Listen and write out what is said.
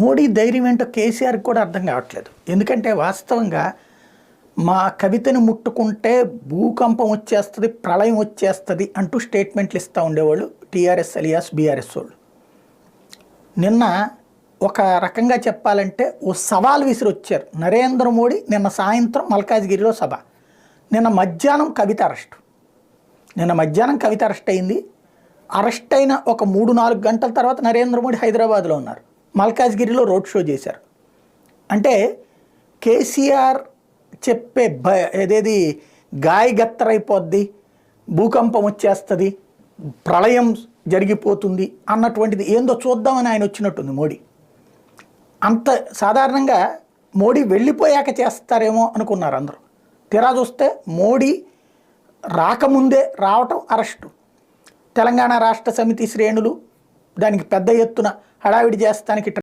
మోడీ ధైర్యం ఏంటో కేసీఆర్కి కూడా అర్థం కావట్లేదు. ఎందుకంటే వాస్తవంగా మా కవితను ముట్టుకుంటే భూకంపం వచ్చేస్తుంది, ప్రళయం వచ్చేస్తుంది అంటూ స్టేట్మెంట్లు ఇస్తూ ఉండేవాళ్ళు టీఆర్ఎస్ అలియాస్ బీఆర్ఎస్ వాళ్ళు. నిన్న ఒక రకంగా చెప్పాలంటే ఓ సవాల్ విసిరి వచ్చారు నరేంద్ర మోడీ. నిన్న సాయంత్రం మల్కాజ్గిరిలో సభ, నిన్న మధ్యాహ్నం కవిత అరెస్ట్ అయింది. అరెస్ట్ అయిన ఒక 3-4 గంటల తర్వాత నరేంద్ర మోడీ హైదరాబాద్లో ఉన్నారు, మల్కాజ్గిరిలో రోడ్ షో చేశారు. అంటే కేసీఆర్ చెప్పే ఏదేది గాయగత్తరైపోద్ది, భూకంపం వచ్చేస్తుంది, ప్రళయం జరిగిపోతుంది అన్నటువంటిది ఏందో చూద్దామని ఆయన వచ్చినట్టుంది మోడీ. అంత సాధారణంగా మోడీ వెళ్ళిపోయాక చేస్తారేమో అనుకున్నారు అందరూ. తీరా చూస్తే మోడీ రాకముందే రావటం, అరెస్టు. తెలంగాణ రాష్ట్ర సమితి శ్రేణులు దానికి పెద్ద ఎత్తున హడావిడి చేస్తానికి